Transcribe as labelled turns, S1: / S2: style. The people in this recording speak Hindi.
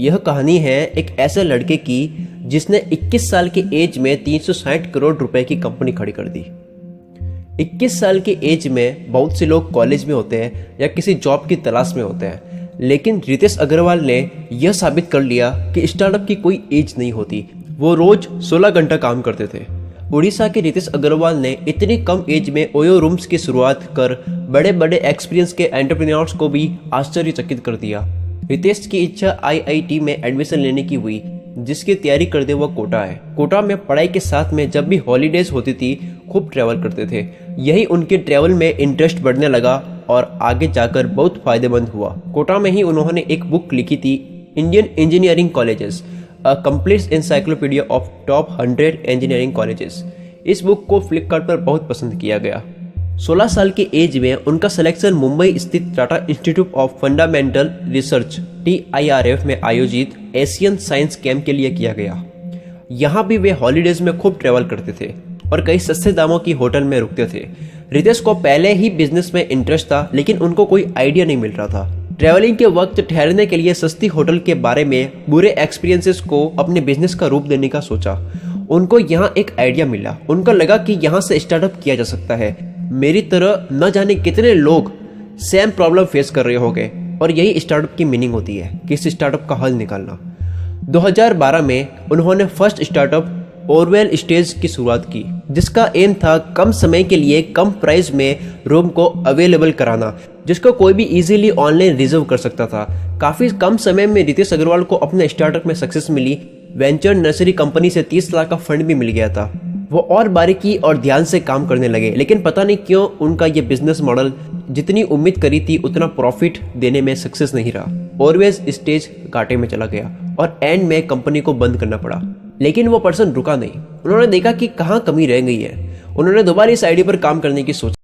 S1: यह कहानी है एक ऐसे लड़के की जिसने 21 साल की एज में 360 करोड़ रुपए की कंपनी खड़ी कर दी। 21 साल की एज में बहुत से लोग कॉलेज में होते हैं या किसी जॉब की तलाश में होते हैं, लेकिन रितेश अग्रवाल ने यह साबित कर लिया कि स्टार्टअप की कोई एज नहीं होती। वो रोज 16 घंटा काम करते थे। उड़ीसा के रितेश अग्रवाल ने इतनी कम एज में ओयो रूम्स की शुरुआत कर बड़े बड़े एक्सपीरियंस के एंटरप्रेन्योर्स को भी आश्चर्यचकित कर दिया। रितेश की इच्छा आईआईटी में एडमिशन लेने की हुई, जिसकी तैयारी करते वह कोटा है। कोटा में पढ़ाई के साथ में जब भी हॉलीडेज होती थी खूब ट्रैवल करते थे। यही उनके ट्रैवल में इंटरेस्ट बढ़ने लगा और आगे जाकर बहुत फायदेमंद हुआ। कोटा में ही उन्होंने एक बुक लिखी थी, Indian engineering colleges, a complete encyclopedia of top 100 engineering colleges. इस बुक को फ्लिपकार्ट पर बहुत पसंद किया गया। 16 साल की एज में उनका सिलेक्शन मुंबई स्थित Tata institute of fundamental research TIRF में आयोजित एशियन साइंस कैंप के लिए किया गया। यहाँ भी वे हॉलीडेज में खूब ट्रैवल करते थे और कई सस्ते दामों की होटल में रुकते थे। रितेश को पहले ही बिजनेस में इंटरेस्ट था, लेकिन उनको कोई आइडिया नहीं मिल रहा था। ट्रैवलिंग के वक्त ठहरने के लिए सस्ती होटल के बारे में बुरे एक्सपीरियंसेस को अपने बिजनेस का रूप देने का सोचा। उनको यहाँ एक आइडिया मिला। उनको लगा कि यहाँ से स्टार्टअप किया जा सकता है। मेरी तरह न जाने कितने लोग सेम प्रॉब्लम फेस कर रहे होंगे और यही स्टार्टअप की मीनिंग होती है, किसी स्टार्टअप का हल निकालना। 2012 में उन्होंने फर्स्ट स्टार्टअप ओरवेल स्टेज की शुरुआत की, जिसका एम था कम समय के लिए कम प्राइस में रूम को अवेलेबल कराना, जिसको कोई भी इजीली ऑनलाइन रिजर्व कर सकता था। काफ़ी कम समय में रितेश अग्रवाल को अपने स्टार्टअप में सक्सेस मिली। वेंचर नर्सरी कंपनी से 30 लाख का फंड भी मिल गया था। वो और बारीकी और ध्यान से काम करने लगे, लेकिन पता नहीं क्यों उनका ये बिजनेस मॉडल जितनी उम्मीद करी थी उतना प्रॉफिट देने में सक्सेस नहीं रहा। ऑलवेज स्टेज घाटे में चला गया और एंड में कंपनी को बंद करना पड़ा। लेकिन वो पर्सन रुका नहीं। उन्होंने देखा कि कहाँ कमी रह गई है। उन्होंने दोबारा इस आइडिया पर काम करने की सोची।